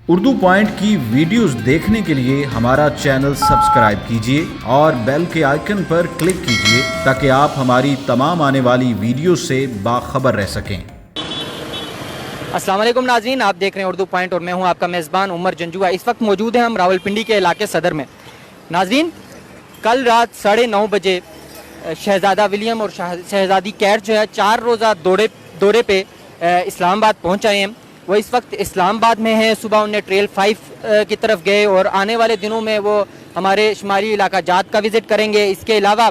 Urdu point کی videos دیکھنے کے لیے ہمارا چینل سبسکرائب کیجیے اور بیل کے آئیکن پر کلک کیجیے تاکہ آپ ہماری تمام آنے والی ویڈیوز سے باخبر رہ سکیں۔ السلام علیکم ناظرین، آپ دیکھ رہے ہیں اردو پوائنٹ اور میں ہوں آپ کا میزبان عمر جنجوعہ۔ اس وقت موجود ہیں ہم راولپنڈی کے علاقے صدر میں۔ ناظرین، کل رات 9:30 بجے شہزادہ ولیم اور شہزادی کیٹ جو ہے 4 روزہ دورے پہ اسلام آباد پہنچ آئے ہیں۔ وہ اس وقت اسلام آباد میں ہیں۔ صبح انہیں ٹریل 5 کی طرف گئے اور آنے والے دنوں میں وہ ہمارے شمالی علاقہ جات کا وزٹ کریں گے۔ اس کے علاوہ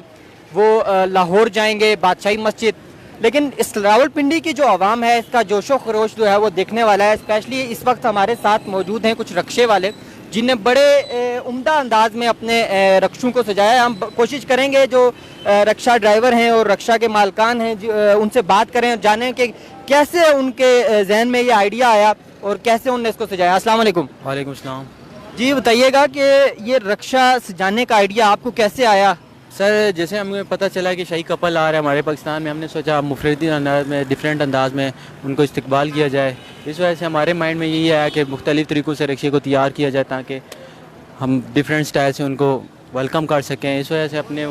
وہ لاہور جائیں گے، بادشاہی مسجد۔ لیکن اس راولپنڈی کی جو عوام ہے، اس کا جوش و خروش جو ہے وہ دیکھنے والا ہے۔ اسپیشلی اس وقت ہمارے ساتھ موجود ہیں کچھ رکشے والے جن نے بڑے عمدہ انداز میں اپنے رکشوں کو سجایا ہے۔ ہم کوشش کریں گے جو رکشہ ڈرائیور ہیں اور رکشہ کے مالکان ہیں ان سے بات کریں اور جانیں کہ کیسے ان کے ذہن میں یہ آئیڈیا آیا اور کیسے انہوں نے اس کو سجایا۔ السلام علیکم۔ وعلیکم السلام۔ جی بتائیے گا کہ یہ رکشہ سجانے کا آئیڈیا آپ کو کیسے آیا؟ سر، جیسے ہمیں پتہ چلا کہ شاہی کپل آ رہا ہے ہمارے پاکستان میں، ہم نے سوچا مفردی انداز میں، ڈیفرنٹ انداز میں ان کو استقبال کیا جائے۔ اس وجہ سے ہمارے مائنڈ میں یہی آیا کہ مختلف طریقوں سے رکشے کو تیار کیا جائے تاکہ ہم ڈیفرنٹ سٹائل سے ان کو ویلکم کر سکیں۔ اس وجہ سے اپنے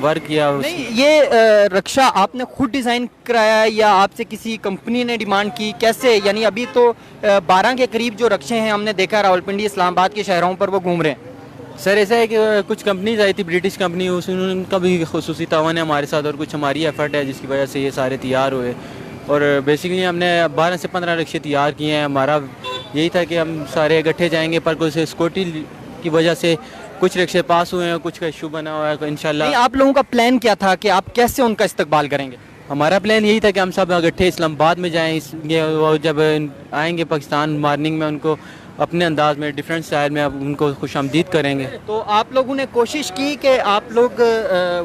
ورک کیا۔ نہیں، یہ رکشہ آپ نے خود ڈیزائن کرایا ہے یا آپ سے کسی کمپنی نے ڈیمانڈ کی؟ کیسے؟ یعنی ابھی تو 12 کے قریب جو رکشے ہیں ہم نے دیکھا راولپنڈی اسلام آباد کے شہروں پر وہ گھوم رہے ہیں۔ سر ایسا ہے کہ کچھ کمپنیز آئی تھی، برٹش کمپنی، ان کا بھی خصوصی تعاون ہے ہمارے ساتھ اور کچھ ہماری ایفرٹ ہے جس کی وجہ سے یہ سارے تیار ہوئے۔ اور بیسیکلی ہم نے 12 سے 15 رکشے تیار کیے ہیں۔ ہمارا یہی تھا کہ ہم سارے اکٹھے جائیں گے، پر کچھ سیکورٹی کی وجہ سے کچھ رکشے پاس ہوئے ہیں، کچھ کا ایشو بنا ہوا ہے۔ انشاءاللہ آپ لوگوں کا پلان کیا تھا کہ آپ کیسے ان کا استقبال کریں گے؟ ہمارا پلان یہی تھا کہ ہم سب اکٹھے اسلام آباد میں جائیں، وہ جب آئیں گے پاکستان مارننگ میں ان کو اپنے انداز میں ڈیفرنٹ اسٹائل میں ان کو خوش آمدید کریں گے۔ تو آپ لوگوں نے کوشش کی کہ آپ لوگ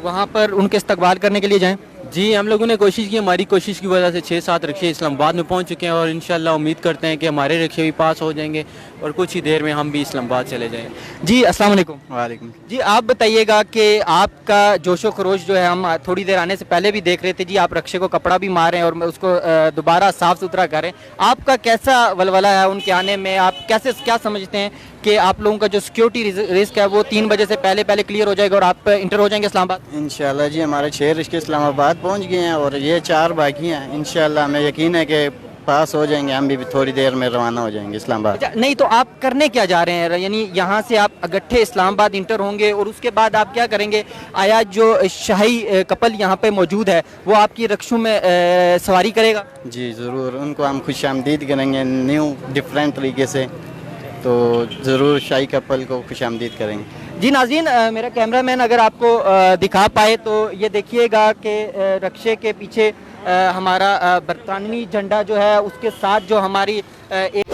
وہاں پر ان کے استقبال کرنے کے لیے جائیں؟ جی، ہم لوگوں نے کوشش کی۔ ہماری کوشش کی وجہ سے 6-7 رکشے اسلام آباد میں پہنچ چکے ہیں اور انشاءاللہ امید کرتے ہیں کہ ہمارے رکشے بھی پاس ہو جائیں گے اور کچھ ہی دیر میں ہم بھی اسلام آباد چلے جائیں گے۔ جی السلام علیکم۔ وعلیکم۔ جی آپ بتائیے گا کہ آپ کا جوش و خروش جو ہے ہم تھوڑی دیر آنے سے پہلے بھی دیکھ رہے تھے، جی آپ رکشے کو کپڑا بھی مار رہے ہیں اور اس کو دوبارہ صاف ستھرا کر رہے ہیں۔ آپ کا کیسا ولولہ ہے ان کے آنے میں؟ آپ کیا سمجھتے ہیں کہ آپ لوگوں کا جو سیکیورٹی رسک ہے وہ 3 بجے سے پہلے کلیئر ہو جائے گا اور آپ انٹر ہو جائیں گے اسلام آباد؟ انشاءاللہ جی، ہمارے 6 رکشے اسلام آباد پہنچ گئے ہیں اور یہ 4 باقی ہیں۔ انشاءاللہ ہمیں یقین ہے کہ پاس ہو جائیں گے، ہم بھی تھوڑی دیر میں روانہ ہو جائیں گے اسلام آباد۔ نہیں تو آپ کرنے کیا جا رہے ہیں؟ یعنی یہاں سے آپ اگٹھے اسلام آباد انٹر ہوں گے اور اس کے بعد آپ کیا کریں گے؟ آیا جو شاہی کپل یہاں پہ موجود ہے وہ آپ کی رکشوں میں سواری کرے گا؟ جی ضرور، ان کو ہم خوش آمدید کریں گے نیو ڈیفرنٹ طریقے سے، تو ضرور شاہی کپل کو خوش آمدید کریں گے۔ جی ناظرین، میرا کیمرہ مین اگر آپ کو دکھا پائے تو یہ دیکھیے گا کہ رکشے کے پیچھے ہمارا برطانوی جھنڈا جو ہے اس کے ساتھ جو ہماری ایک